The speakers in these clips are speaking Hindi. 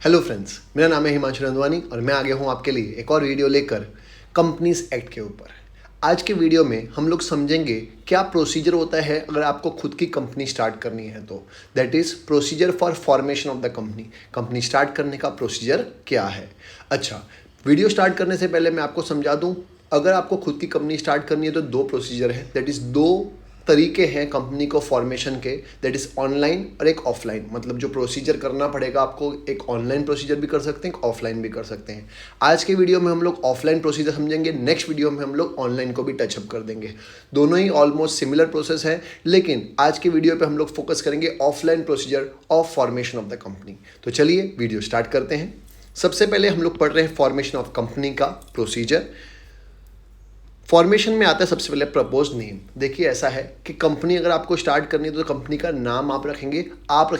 हेलो फ्रेंड्स, मेरा नाम है हिमांशु नंदवानी और मैं आ गया हूँ आपके लिए एक और वीडियो लेकर कंपनीज एक्ट के ऊपर। आज के वीडियो में हम लोग समझेंगे क्या प्रोसीजर होता है अगर आपको खुद की कंपनी स्टार्ट करनी है तो that is procedure for formation of the company. Company start करने का प्रोसीजर क्या है। अच्छा, वीडियो स्टार्ट करने से पहले मैं आपको समझा दूँ, अगर आपको खुद की कंपनी स्टार्ट करनी है तो दो प्रोसीजर है, दैट इज़ दो तरीके हैं कंपनी को फॉर्मेशन के, दैट इज़ ऑनलाइन और एक ऑफलाइन। मतलब जो प्रोसीजर करना पड़ेगा आपको, एक ऑनलाइन प्रोसीजर भी कर सकते हैं, एक ऑफलाइन भी कर सकते हैं। आज के वीडियो में हम लोग ऑफलाइन प्रोसीजर समझेंगे, नेक्स्ट वीडियो में हम लोग ऑनलाइन को भी टचअप कर देंगे। दोनों ही ऑलमोस्ट सिमिलर प्रोसेस है, लेकिन आज के वीडियो पे हम लोग फोकस करेंगे offline procedure of formation of the company. तो चलिए वीडियो स्टार्ट करते हैं। सबसे पहले हम लोग पढ़ रहे हैं फॉर्मेशन ऑफ कंपनी का प्रोसीजर। फॉर्मेशन में आता है सबसे पहले प्रपोज नेम। देखिए ऐसा है कि कंपनी अगर आपको स्टार्ट करनी है तो कंपनी का नाम आप रखेंगे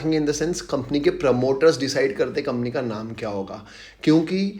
इन द सेंस कंपनी के प्रमोटर्स डिसाइड करते कंपनी का नाम क्या होगा, क्योंकि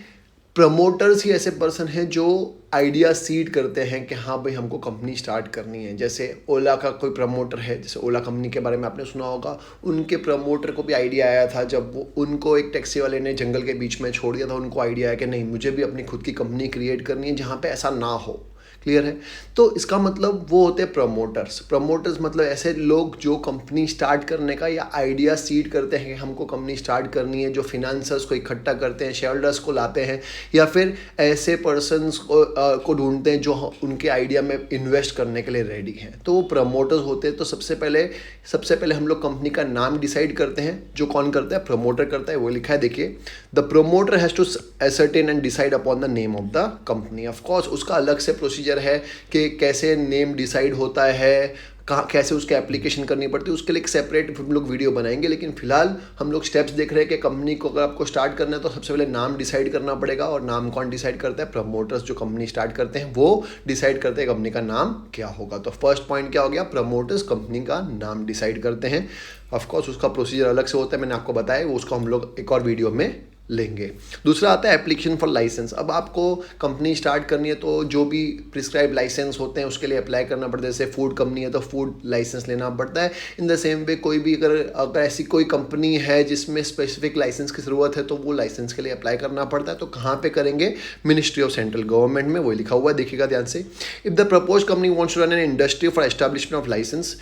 प्रमोटर्स ही ऐसे पर्सन हैं जो आइडिया सीड करते हैं कि हाँ भाई हमको कंपनी स्टार्ट करनी है। जैसे ओला का कोई प्रमोटर है, जैसे ओला कंपनी के बारे में आपने सुना होगा, उनके प्रमोटर को भी आइडिया आया था जब वो उनको एक टैक्सी वाले ने जंगल के बीच में छोड़ दिया था। उनको आइडिया आया कि नहीं, मुझे भी अपनी खुद की कंपनी क्रिएट करनी है जहाँ पे ऐसा ना हो। क्लियर है। तो इसका मतलब वो होते हैं प्रमोटर्स। प्रमोटर्स मतलब ऐसे लोग जो कंपनी स्टार्ट करने का या आइडिया सीड करते हैं कि हमको कंपनी स्टार्ट करनी है, जो फिनेंसर्स को इकट्ठा करते हैं, शेयर होल्डर्स को लाते हैं, या फिर ऐसे पर्सन्स को ढूंढते हैं जो उनके आइडिया में इन्वेस्ट करने के लिए रेडी हैं, तो वो प्रमोटर्स होते हैं। तो सबसे पहले हम लोग कंपनी का नाम डिसाइड करते हैं। जो कौन करता है? प्रमोटर करता है। वो लिखा है, देखिए, the promoter has to ascertain and decide upon the name of the company. Of course उसका अलग से प्रोसीजर है कि कैसे नेम डिसाइड होता है, कहाँ कैसे उसके एप्लीकेशन करनी पड़ती है, उसके लिए एक सेपरेट हम लोग वीडियो बनाएंगे। लेकिन फिलहाल हम लोग स्टेप्स देख रहे हैं कि कंपनी को अगर आपको स्टार्ट करना है तो सबसे पहले नाम डिसाइड करना पड़ेगा। और नाम कौन डिसाइड करता है? प्रमोटर्स। जो कंपनी स्टार्ट करते हैं वो डिसाइड करते हैं कंपनी का नाम क्या होगा। तो फर्स्ट पॉइंट क्या हो गया? प्रमोटर्स कंपनी का नाम डिसाइड करते हैं। ऑफकोर्स उसका प्रोसीजर अलग से होता है, मैंने आपको बताया, वो उसको हम लोग एक और वीडियो में लेंगे। दूसरा आता है एप्लीकेशन फॉर लाइसेंस। अब आपको कंपनी स्टार्ट करनी है तो जो भी प्रिस्क्राइब लाइसेंस होते हैं उसके लिए अप्लाई करना पड़ता है। जैसे फूड कंपनी है तो फूड लाइसेंस लेना पड़ता है। इन द सेम वे कोई भी अगर ऐसी कोई कंपनी है जिसमें स्पेसिफिक लाइसेंस की ज़रूरत है तो वो लाइसेंस के लिए अप्लाई करना पड़ता है। तो कहाँ पे करेंगे? मिनिस्ट्री ऑफ सेंट्रल गवर्नमेंट में, वही लिखा हुआ है, देखिएगा ध्यान से। If the propose company wants to run an industry for establishment of licence,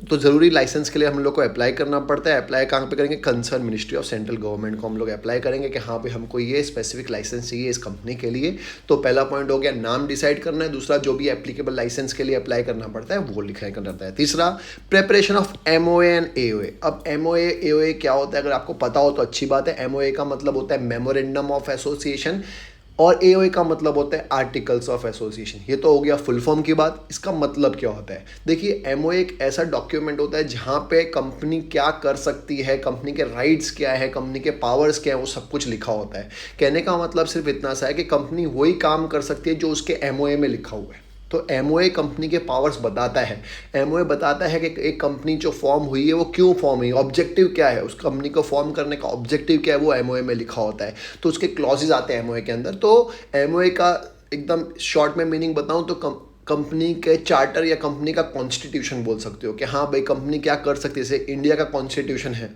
तो ज़रूरी लाइसेंस के लिए हम लोग को अप्लाई करना पड़ता है। अप्लाई कहाँ पे करेंगे? Concern ministry of central government को हम लोग अप्लाई करेंगे कि हाँ भाई हमको ये स्पेसिफिक लाइसेंस चाहिए इस कंपनी के लिए। तो पहला पॉइंट हो गया, नाम डिसाइड करना है। दूसरा, जो भी एप्लीकेबल लाइसेंस के लिए अप्लाई करना पड़ता है वो लिखा करता है। तीसरा, preparation of MOA and AOA. अब एमओए एओए क्या होता है अगर आपको पता हो तो अच्छी बात है। एमओए का मतलब होता है मेमोरेंडम ऑफ एसोसिएशन और एओए का मतलब होता है आर्टिकल्स ऑफ एसोसिएशन। ये तो हो गया फुल फॉर्म की बात। इसका मतलब क्या होता है? देखिए, एमओए एक ऐसा डॉक्यूमेंट होता है जहाँ पे कंपनी क्या कर सकती है, कंपनी के राइट्स क्या है, कंपनी के पावर्स क्या है, वो सब कुछ लिखा होता है। कहने का मतलब सिर्फ इतना सा है कि कंपनी वही काम कर सकती है जो उसके एमओए में लिखा हुआ है। तो एमओए कंपनी के पावर्स बताता है। एमओए बताता है कि एक कंपनी जो फॉर्म हुई है वो क्यों फॉर्म हुई, ऑब्जेक्टिव क्या है, उस कंपनी को फॉर्म करने का ऑब्जेक्टिव क्या है, वो एमओए में लिखा होता है। तो उसके क्लॉजेज आते हैं एमओए के अंदर। तो एमओए का एकदम शॉर्ट में मीनिंग बताऊं तो कंपनी के चार्टर या कंपनी का कॉन्स्टिट्यूशन बोल सकते हो कि हाँ भाई कंपनी क्या कर सकती है। जैसे इंडिया का कॉन्स्टिट्यूशन है,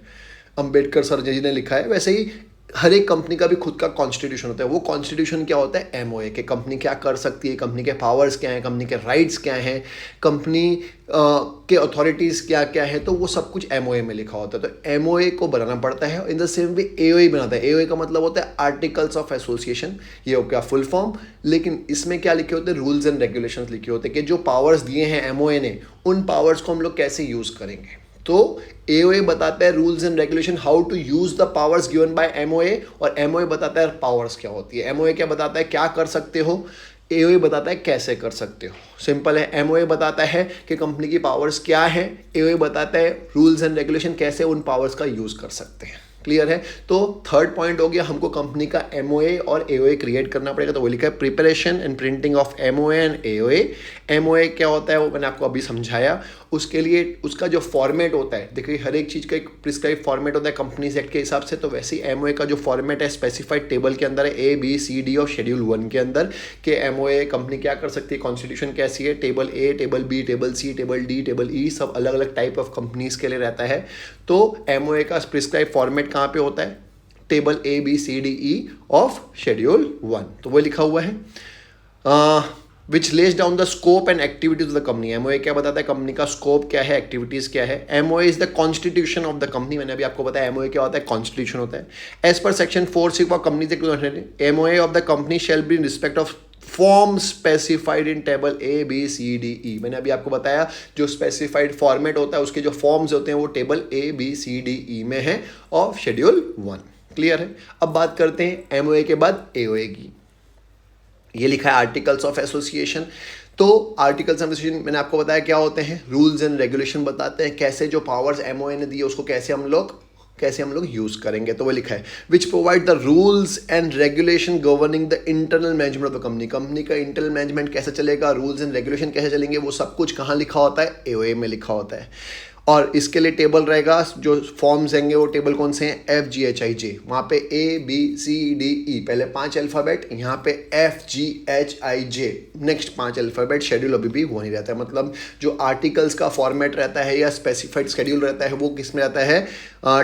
अम्बेडकर सर जी ने लिखा है, वैसे ही हर एक कंपनी का भी खुद का कॉन्स्टिट्यूशन होता है। वो कॉन्स्टिट्यूशन क्या होता है? एमओए के कंपनी क्या कर सकती है, कंपनी के पावर्स क्या हैं, कंपनी के राइट्स क्या हैं, कंपनी के अथॉरिटीज़ क्या क्या है, तो वो सब कुछ एमओए में लिखा होता है। तो एमओए को बनाना पड़ता है। In the same way AOA बनाता है। एओए का मतलब होता है आर्टिकल्स ऑफ एसोसिएशन। ये हो गया फुल फॉर्म। लेकिन इसमें क्या लिखे होते हैं? रूल्स एंड रेगुलेशंस लिखे होते हैं कि जो पावर्स दिए हैं एमओए ने, उन पावर्स को हम लोग कैसे यूज़ करेंगे। तो एओए बताता है rules and regulation, how to use the powers given by MOA, और एमओए बताता है पावर्स क्या होती है। एमओए क्या बताता है? क्या कर सकते हो। एओए बताता है कैसे कर सकते हो। सिंपल है। एमओए बताता है कि कंपनी की पावर्स क्या है, एओए बताता है रूल्स एंड रेगुलेशन कैसे उन पावर्स का यूज कर सकते हैं। क्लियर है। तो थर्ड पॉइंट हो गया, हमको कंपनी का एमओए और एओए क्रिएट करना पड़ेगा। तो वो लिखा है preparation and printing of MOA and AOA. MOA क्या होता है वो मैंने आपको अभी समझाया। उसके लिए उसका जो फॉर्मेट होता है, देखिए हर एक चीज़ का एक प्रिस्क्राइब फॉर्मेट होता है कंपनीज एक्ट के हिसाब से। तो वैसे ही एमओए का जो फॉर्मेट है स्पेसिफाइड टेबल के अंदर है, ABCD और शेड्यूल 1 के अंदर, कि एमओए कंपनी क्या कर सकती है, कॉन्स्टिट्यूशन कैसी है, table A, table B, table C, table D, table E, सब अलग अलग टाइप ऑफ कंपनीज के लिए रहता है। तो एमओए का प्रिस्क्राइब फॉर्मेट कहाँ पे होता है? टेबल ABCDE ऑफ शेड्यूल 1, तो वो लिखा हुआ है। Which lays down the scope and activities of the company. MOA क्या बताता है, कंपनी का स्कोप क्या है, एक्टिविटीज क्या है। MOA is the constitution of the company, मैंने अभी आपको बताया एमओए क्या होता है, कॉन्स्टिट्यूशन होता है। As per section 4 of company MOA of the company shall be in respect of form specified in table ABCDE। मैंने अभी आपको बताया जो स्पेसिफाइड फॉर्मेट होता है उसके जो फॉर्म्स होते हैं वो टेबल ABCDE में है ऑफ शेड्यूल 1। क्लियर है। अब बात करते हैं एमओए के बाद एओए की। ये लिखा है आर्टिकल्स ऑफ एसोसिएशन। तो आर्टिकल्स ऑफ एसोसिएशन मैंने आपको बताया क्या होते हैं, रूल्स एंड रेगुलेशन बताते हैं, कैसे जो पावर्स एमओए ने दिए उसको कैसे हम लोग यूज करेंगे। तो वो लिखा है which provide the rules and regulation governing the internal management of the company. Company का इंटरनल मैनेजमेंट कैसे चलेगा, रूल्स एंड रेगुलेशन कैसे चलेंगे, वो सब कुछ कहाँ लिखा होता है, एओए में लिखा होता है। और इसके लिए टेबल रहेगा, जो फॉर्म्स रहेंगे वो टेबल कौन से हैं, FGHIJ। वहाँ पे ABCDE पहले 5 अल्फ़ाबेट, यहाँ पे FGHIJ नेक्स्ट 5 अल्फ़ाबेट। शेड्यूल अभी भी वो नहीं रहता है, मतलब जो आर्टिकल्स का फॉर्मेट रहता है या स्पेसिफाइड शेड्यूल रहता है वो किस में रहता है,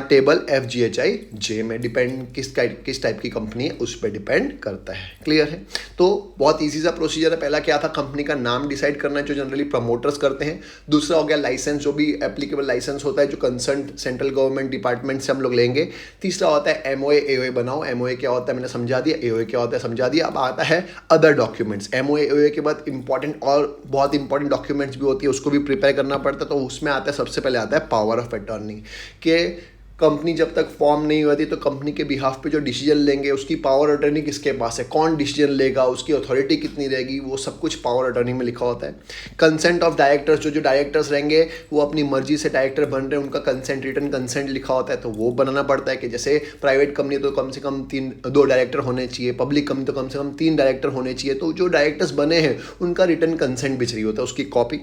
टेबल FGHIJ में। डिपेंड किस टाइप की कंपनी है उस पर डिपेंड करता है। क्लियर है। तो बहुत ईजी सा प्रोसीजर है। पहला क्या था, कंपनी का नाम डिसाइड करना है जो जनरली प्रमोटर्स करते हैं। दूसरा हो गया लाइसेंस, जो भी एप्लीकेबल लाइसेंस होता है जो कंसर्न सेंट्रल गवर्नमेंट डिपार्टमेंट से हम लोग लेंगे। तीसरा होता है एमओए एओए बनाओ। एमओए क्या होता है मैंने समझा दिया, एओए क्या होता है समझा दिया। अब आता है अदर डॉक्यूमेंट्स। एमओए एओए के बाद इंपॉर्टेंट और बहुत इंपॉर्टेंट डॉक्यूमेंट्स भी होती है, उसको भी प्रिपेयर करना पड़ता है। तो उसमें आता है सबसे पहले आता है पावर ऑफ अटॉर्नी, के कंपनी जब तक फॉर्म नहीं होती तो कंपनी के बिहाफ पे जो डिसीजन लेंगे उसकी पावर अटॉर्नी किसके पास है, कौन डिसीजन लेगा, उसकी अथॉरिटी कितनी रहेगी, वो सब कुछ पावर अटॉर्नी में लिखा होता है। कंसेंट ऑफ डायरेक्टर्स, जो डायरेक्टर्स रहेंगे वो अपनी मर्जी से डायरेक्टर बन रहे हैं, उनका कंसेंट, रिटन कंसेंट लिखा होता है। तो वो बनाना पड़ता है कि जैसे प्राइवेट कंपनी तो कम से कम 2 डायरेक्टर होने चाहिए, पब्लिक कंपनी तो कम से कम 3 डायरेक्टर होने चाहिए। तो जो डायरेक्टर्स बने हैं उनका रिटन कंसेंट भी चाहिए होता है, उसकी कॉपी।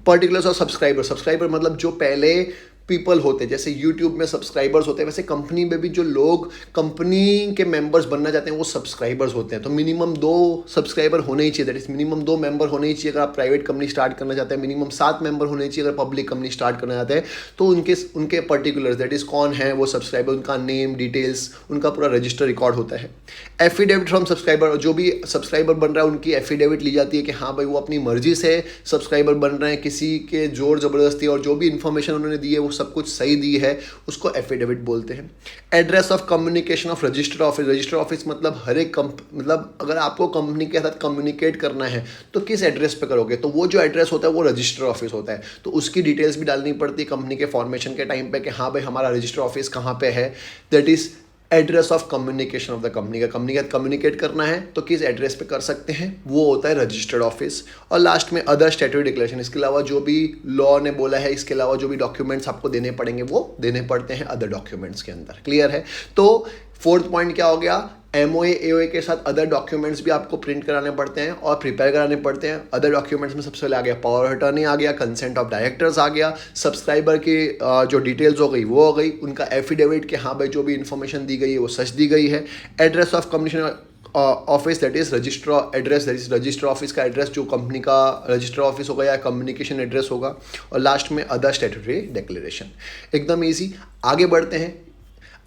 पर्टिकुलर्स ऑफ सब्सक्राइबर मतलब जो पहले पीपल होते हैं, जैसे यूट्यूब में सब्सक्राइबर्स होते हैं वैसे कंपनी में भी जो लोग कंपनी के मेंबर्स बनना चाहते हैं वो सब्सक्राइबर्स होते हैं। तो मिनिमम 2 सब्सक्राइबर होने ही चाहिए, दैट इज मिनिमम 2 मेंबर होने ही चाहिए अगर आप प्राइवेट कंपनी स्टार्ट करना चाहते हैं। मिनिमम 7 मेंबर होने चाहिए अगर पब्लिक कंपनी स्टार्ट करना चाहते हैं। तो उनके पर्टिकुलर्स, दैट इज कौन है वो सब्सक्राइबर, उनका नेम, डिटेल्स, उनका पूरा रजिस्टर रिकॉर्ड होता है। एफिडेविट फ्रॉम सब्सक्राइबर, जो भी सब्सक्राइबर बन रहा है उनकी एफिडेविट ली जाती है कि हाँ भाई वो अपनी मर्जी से सब्सक्राइबर बन रहे हैं, किसी के जोर ज़बरदस्ती, और जो भी इन्फॉर्मेशन उन्होंने दी है वो सब कुछ सही दी है, उसको एफिडेविट बोलते हैं। Address of communication of register office. Register office मतलब हर एक मतलब अगर आपको कंपनी के साथ कम्युनिकेट करना है तो किस एड्रेस पे करोगे, तो वो जो एड्रेस होता है वो रजिस्टर ऑफिस होता है। तो उसकी डिटेल्स भी डालनी पड़ती है कंपनी के फॉर्मेशन के टाइम पे कि हाँ भाई हमारा रजिस्टर ऑफिस कहाँ पे है। That is address of communication of the company. का कंपनी का कम्युनिकेट करना है तो किस एड्रेस पे कर सकते हैं, वो होता है रजिस्टर्ड ऑफिस। और लास्ट में अदर स्टैट्यूटरी डिक्लेरेशन, इसके अलावा जो भी लॉ ने बोला है, इसके अलावा जो भी डॉक्यूमेंट्स आपको देने पड़ेंगे वो देने पड़ते हैं अदर डॉक्यूमेंट्स के अंदर। क्लियर है। तो 4th पॉइंट क्या हो गया, एमओए एओए के साथ अदर डॉक्यूमेंट्स भी आपको प्रिंट कराने पड़ते हैं और प्रिपेयर कराने पड़ते हैं। अदर डॉक्यूमेंट्स में सबसे पहले आ गया पावर ऑफ अटॉर्नी, आ गया कंसेंट ऑफ डायरेक्टर्स, आ गया सब्सक्राइबर की जो डिटेल्स हो गई वो हो गई, उनका एफिडेविट कि हाँ भाई जो भी इन्फॉर्मेशन दी गई है वो सच दी गई है। Address of communication office, that is register address, that is register office का एड्रेस जो कंपनी का रजिस्टर ऑफिस होगा या कम्युनिकेशन एड्रेस होगा। और लास्ट में अदर स्टैट्यूटरी डिक्लेरेशन। एकदम ईजी। आगे बढ़ते हैं,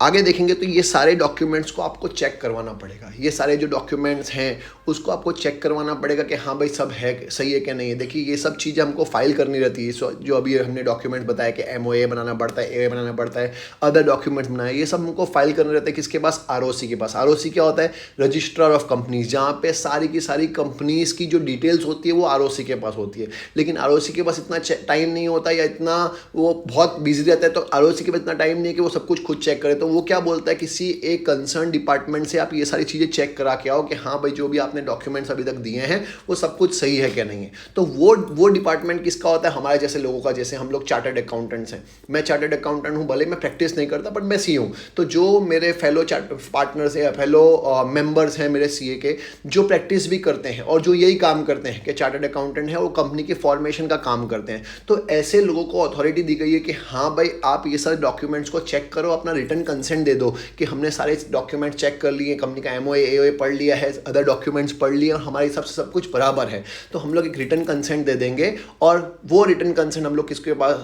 आगे देखेंगे तो ये सारे डॉक्यूमेंट्स को आपको चेक करवाना पड़ेगा। ये सारे जो डॉक्यूमेंट्स हैं उसको आपको चेक करवाना पड़ेगा कि हाँ भाई सब है, सही है कि नहीं है। देखिए ये सब चीज़ें हमको फाइल करनी रहती है। जो अभी हमने डॉक्यूमेंट बताया कि एमओए बनाना पड़ता है, ए बनाना पड़ता है, अदर डॉक्यूमेंट्स बनाए, ये सब हमको फाइल करने रहते हैं किसके पास, आरओसी के पास। आरओसी क्या होता है, रजिस्ट्रार ऑफ कंपनीज, जहाँ पे सारी की सारी कंपनीज की जो डिटेल्स होती है वो आरओसी के पास होती है। लेकिन आरओसी के पास इतना टाइम नहीं होता या इतना वो बहुत बिजी रहता है, तो आरओसी के पास इतना टाइम नहीं है कि वो सब कुछ खुद चेक करे। तो वो क्या बोलता है, किसी एक कंसर्न डिपार्टमेंट से आप ये सारी चीज़ें चेक करा के आओ कि हाँ भाई जो भी आपने डॉक्यूमेंट्स अभी तक दिए हैं वो सब कुछ सही है क्या नहीं है। तो वो डिपार्टमेंट किसका होता है, हमारे जैसे लोगों का। जैसे हम लोग चार्टर्ड अकाउंटेंट्स हैं, मैं चार्टर्ड अकाउंटेंट हूँ, भले मैं प्रैक्टिस नहीं करता बट मैं सी हूँ। तो जो मेरे फेलो पार्टनर्स हैं, फेलो मेंबर्स हैं मेरे सीए के, जो प्रैक्टिस भी करते हैं और जो यही काम करते हैं कि चार्टर्ड अकाउंटेंट है, वो कंपनी की फॉर्मेशन का काम करते हैं। तो ऐसे लोगों को अथॉरिटी दी गई है कि हाँ भाई आप ये सारे डॉक्यूमेंट्स को चेक करो, अपना रिटर्न कंसेंट दे दो कि हमने सारे डॉक्यूमेंट चेक कर लिए, कंपनी का एमओए एओए पढ़ लिया है, अदर डॉक्यूमेंट्स पढ़ लिए और हमारे हिसाब से सब कुछ बराबर है, तो हम लोग एक रिटर्न कंसेंट दे देंगे। और वो रिटर्न कंसेंट हम लोग किसके पास,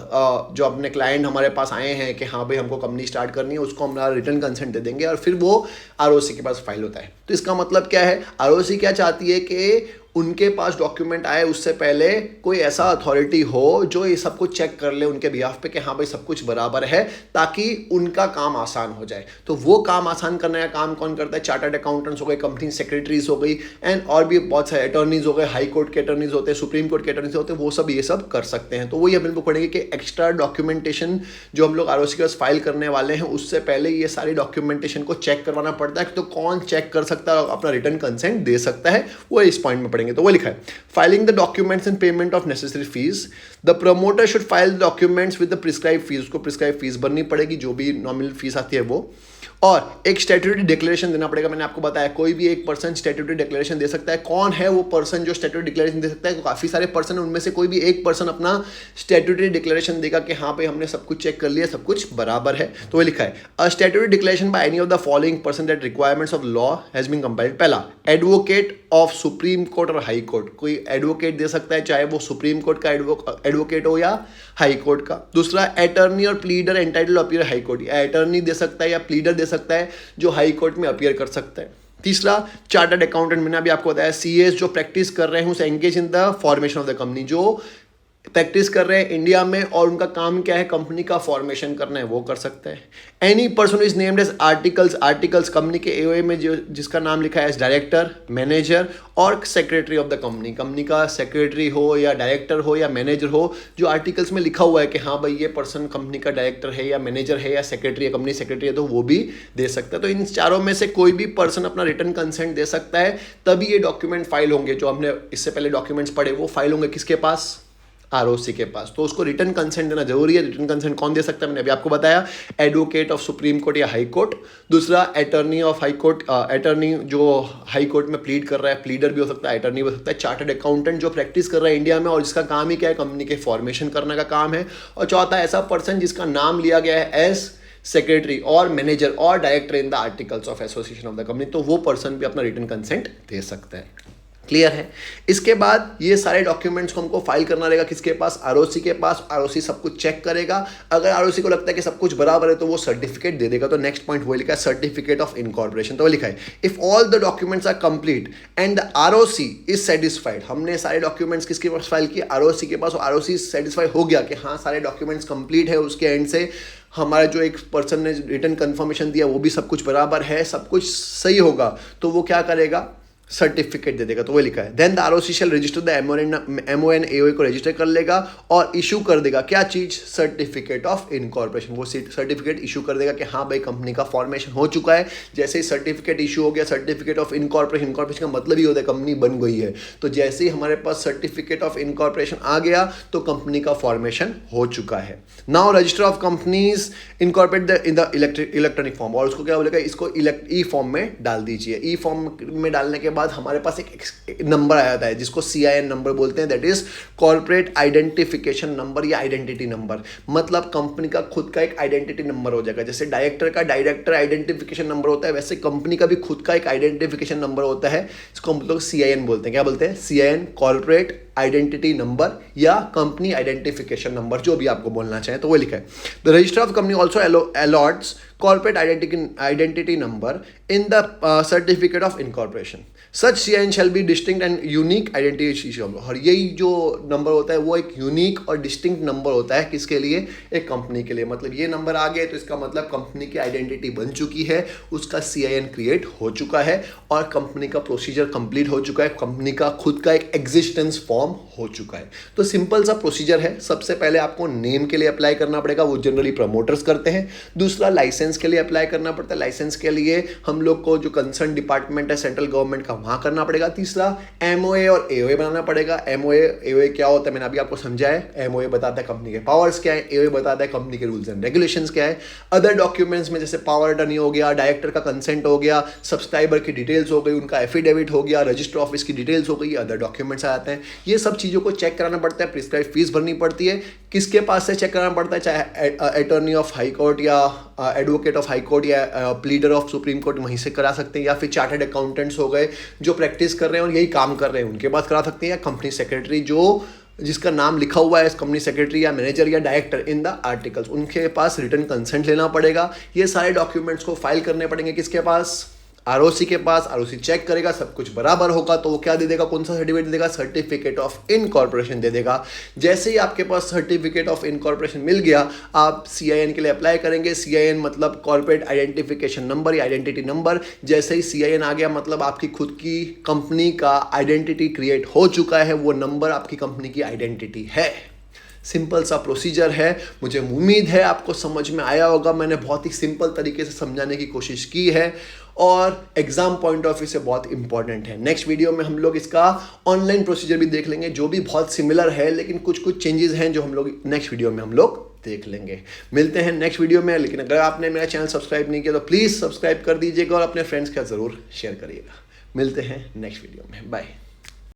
जो अपने क्लाइंट हमारे पास आए हैं कि हाँ भाई हमको कंपनी स्टार्ट करनी है, उसको हमारा रिटर्न कंसेंट दे देंगे और फिर वो आरओसी के पास फाइल होता है। तो इसका मतलब क्या है, आरओसी क्या चाहती है कि उनके पास डॉक्यूमेंट आए उससे पहले कोई ऐसा अथॉरिटी हो जो ये सब कुछ चेक कर ले उनके बिहाफ पे कि हाँ भाई सब कुछ बराबर है, ताकि उनका काम आसान हो जाए। तो वो काम आसान करने का काम कौन करता है, चार्टर्ड अकाउंटेंट्स हो गए, कंपनी सेक्रेटरीज हो गई, एंड और भी बहुत सारे अटॉर्नीज हो गए, हाई कोर्ट के अटॉर्नीज होते हैं, सुप्रीम कोर्ट के अटॉर्नीज होते हैं, वो सब ये सब कर सकते हैं। तो वही अपन लोग पढ़ेंगे कि एक्स्ट्रा डॉक्यूमेंटेशन जो हम लोग आरओसी के पास फाइल करने वाले हैं उससे पहले ये सारी डॉक्यूमेंटेशन को चेक करवाना पड़ता है। तो कौन चेक कर सकता है, अपना रिटर्न कंसेंट दे सकता है, वो इस पॉइंट में पढ़ेंगे। तो वो लिखा है filing the documents and payment of necessary fees. The promoter should file the documents with the prescribed fees. उसको prescribed fees भरनी पड़ेगी, जो भी नॉमिनल फीस आती है वो, और एक स्टैट्यूटरी डिक्लेरेशन देना पड़ेगा। मैंने आपको बताया कोई भी एक पर्सन स्टैट्यूटरी डिक्लेरेशन दे सकता है। कौन है वो पर्सन जो स्टैट्यूटरी डिक्लेरेशन दे सकता है, तो काफ़ी सारे पर्सन है, उनमें से कोई भी एक पर्सन अपना स्टैट्यूटरी डिक्लेरेशन देगा कि हाँ भाई हमने सब कुछ चेक कर लिया, सब कुछ बराबर है। तो वो लिखा है a statutory declaration by any of the following person that requirements of law has been compiled. पहला, एडवोकेट ऑफ सुप्रीम कोर्ट और हाई कोर्ट, कोई एडवोकेट दे सकता है, चाहे वो सुप्रीम कोर्ट का एडवोकेट हो या हाई कोर्ट का। दूसरा, अटर्नी और pleader entitled appear high court, या अटर्नी दे सकता है या प्लीडर दे सकता है जो हाई कोर्ट में अपीयर कर सकता है। तीसरा, चार्टर्ड अकाउंटेंट, मैंने अभी आपको बताया, सीएस जो प्रैक्टिस कर रहे हैं उसे engage in the formation of the company, जो प्रैक्टिस कर रहे हैं इंडिया में और उनका काम क्या है, कंपनी का फॉर्मेशन करना है, वो कर सकते हैं। Any person is named as articles company के एओए में जो जिसका नाम लिखा है एज डायरेक्टर, मैनेजर और secretary of the company, company का सेक्रेटरी हो या डायरेक्टर हो या मैनेजर हो, जो आर्टिकल्स में लिखा हुआ है कि हाँ भाई ये पर्सन कंपनी का डायरेक्टर है या मैनेजर है या सेक्रेटरी है, कंपनी सेक्रेटरी है, तो वो भी दे सकता है। तो इन चारों में से कोई भी पर्सन अपना रिटर्न कंसेंट दे सकता है, तभी ये डॉक्यूमेंट फाइल होंगे। जो हमने इससे पहले डॉक्यूमेंट्स पढ़े वो फाइल होंगे किसके पास, आरओसी के पास। तो उसको रिटर्न कंसेंट देना जरूरी है। रिटर्न कंसेंट कौन दे सकता है, मैंने अभी आपको बताया, एडवोकेट ऑफ सुप्रीम कोर्ट या हाई कोर्ट। दूसरा, attorney of high court, attorney जो हाई कोर्ट में प्लीड कर रहा है, प्लीडर भी हो सकता है, अटर्नी भी हो सकता है। चार्टर्ड अकाउंटेंट जो प्रैक्टिस कर रहा है इंडिया में और जिसका काम ही क्या है, कंपनी के फॉर्मेशन करने का काम है। और चौथा, ऐसा पर्सन जिसका नाम लिया गया है एज सेक्रेटरी और मैनेजर और director in the articles of association of the company, तो वो पर्सन भी अपना रिटर्न कंसेंट दे सकता है। क्लियर है। इसके बाद ये सारे डॉक्यूमेंट्स को हमको फाइल करना रहेगा किसके पास, आरओसी के पास। आरओसी सब कुछ चेक करेगा, अगर आरओसी को लगता है कि सब कुछ बराबर है तो वो सर्टिफिकेट दे देगा। तो नेक्स्ट पॉइंट वो लिखा है सर्टिफिकेट ऑफ इनकॉर्पोरेशन। तो वो लिखा है if all the documents are complete and the ROC is satisfied, हमने सारे डॉक्यूमेंट्स किसके पास फाइल किए, आरओसी के पास, और आरओसी सेटिस्फाइड हो गया कि हाँ सारे डॉक्यूमेंट्स कंप्लीट है, उसके एंड से हमारा जो एक पर्सन ने रिटर्न कंफर्मेशन दिया वो भी सब कुछ बराबर है, सब कुछ सही होगा, तो वो क्या करेगा, सर्टिफिकेट दे देगा। तो वो लिखा है then the ROC shall register the MOA and AOA को रजिस्टर कर लेगा और इशू कर देगा क्या चीज, सर्टिफिकेट ऑफ इनकॉर्पोरेशन। वो सर्टिफिकेट इशू कर देगा कि हाँ भाई कंपनी का फॉर्मेशन हो चुका है। जैसे ही सर्टिफिकेट इशू हो गया, सर्टिफिकेट ऑफ इनकॉर्पोरेशन, इनकॉर्पोरेशन का मतलब ही होता है कंपनी बन गई है, तो जैसे ही हमारे पास सर्टिफिकेट ऑफ इनकॉर्पोरेशन आ गया तो कंपनी का फॉर्मेशन हो चुका है। Now register of companies incorporate in the electronic form, और उसको क्या बोलेगा, इसको ई फॉर्म में डाल दीजिए। ई फॉर्म में डालने के बाद हमारे पास एक नंबर आ जाता है जिसको CIN नंबर बोलते हैं, that is corporate identification number या आइडेंटिटी नंबर। मतलब कंपनी का खुद का एक आइडेंटिटी नंबर हो जाएगा। जैसे डायरेक्टर का डायरेक्टर आइडेंटिफिकेशन नंबर होता है, वैसे कंपनी का भी खुद का एक आइडेंटिफिकेशन नंबर होता है, इसको हम लोग CIN बोलते हैं। क्या बोलते हैं, CIN, कॉर्पोरेट आइडेंटिटी नंबर या कंपनी आइडेंटिफिकेशन नंबर, जो भी आपको बोलना चाहें। तो वो लिखा है the register of company also a lots corporate identity number in the certificate of incorporation. Such CIN shall be distinct and unique identity number. और यही जो नंबर होता है वो एक यूनिक और डिस्टिंक्ट नंबर होता है किसके लिए, एक कंपनी के लिए। मतलब ये नंबर आ गए तो इसका मतलब कंपनी की आइडेंटिटी बन चुकी है, उसका CIN क्रिएट हो चुका है और कंपनी का प्रोसीजर कंप्लीट हो चुका है, कंपनी का खुद का एक एग्जिस्टेंस फॉर्म हो चुका है। तो सिंपल सा प्रोसीजर है। सबसे पहले आपको नेम के लिए अप्लाई करना पड़ेगा, वो जनरली प्रमोटर्स करते हैं। दूसरा, लाइसेंस के लिए अप्लाई करना पड़ता है, लाइसेंस के लिए हम लोग को जो कंसर्न डिपार्टमेंट है सेंट्रल गवर्नमेंट का वहां करना पड़ेगा। तीसरा, MOA और AOA बनाना पड़ेगा। MOA AOA क्या होता है मैंने अभी आपको समझाया है। MOA बताता है कंपनी के पावर्स क्या है, AOA बताता है कंपनी के रूल्स एंड रेगुलेशंस क्या है। अदर डॉक्यूमेंट्स में जैसे पावर अटर्नी हो गया, डायरेक्टर का कंसेंट हो गया, सब्सक्राइबर की डिटेल्स हो गई, उनका एफिडेविट हो गया, रजिस्टर ऑफिस की डिटेल्स हो गई, अदर डॉक्यूमेंट्स आ जाते हैं। ये ये सब चीज़ों को चेक कराना पड़ता है, प्रिस्क्राइब फीस भरनी पड़ती है। किसके पास से चेक कराना पड़ता है? चाहे अटॉर्नी ऑफ हाई कोर्ट या एडवोकेट ऑफ हाई कोर्ट या प्लीडर ऑफ सुप्रीम कोर्ट, वहीं से करा सकते हैं, या फिर चार्टर्ड अकाउंटेंट्स हो गए जो प्रैक्टिस कर रहे हैं और यही काम कर रहे हैं, उनके पास करा सकते हैं, या कंपनी सेक्रेटरी जिसका नाम लिखा हुआ है कंपनी सेक्रेटरी या मैनेजर या डायरेक्टर इन द आर्टिकल्स, उनके पास रिटन कंसेंट लेना पड़ेगा। ये सारे डॉक्यूमेंट्स को फाइल करने पड़ेंगे किसके पास? आरओसी के पास। आरओसी चेक करेगा, सब कुछ बराबर होगा तो वो क्या दे देगा? कौन सा सर्टिफिकेट दे देगा? सर्टिफिकेट ऑफ इनकॉर्पोरेशन दे देगा। जैसे ही आपके पास सर्टिफिकेट ऑफ इनकॉर्पोरेशन मिल गया, आप सीआईएन के लिए अप्लाई करेंगे। सीआईएन मतलब कॉर्पोरेट आइडेंटिफिकेशन नंबर या आइडेंटिटी नंबर। जैसे ही सीआईएन आ गया मतलब आपकी खुद की कंपनी का आइडेंटिटी क्रिएट हो चुका है, वो नंबर आपकी कंपनी की आइडेंटिटी है। सिंपल सा प्रोसीजर है। मुझे उम्मीद है आपको समझ में आया होगा। मैंने बहुत ही सिंपल तरीके से समझाने की कोशिश की है और एग्जाम पॉइंट ऑफ व्यू से बहुत इंपॉर्टेंट है। नेक्स्ट वीडियो में हम लोग इसका ऑनलाइन प्रोसीजर भी देख लेंगे, जो भी बहुत सिमिलर है, लेकिन कुछ कुछ चेंजेस हैं जो हम लोग नेक्स्ट वीडियो में हम लोग देख लेंगे। मिलते हैं नेक्स्ट वीडियो में। लेकिन अगर आपने मेरा चैनल सब्सक्राइब नहीं किया तो प्लीज़ सब्सक्राइब कर दीजिएगा और अपने फ्रेंड्स के साथ ज़रूर शेयर करिएगा। मिलते हैं नेक्स्ट वीडियो में। बाय।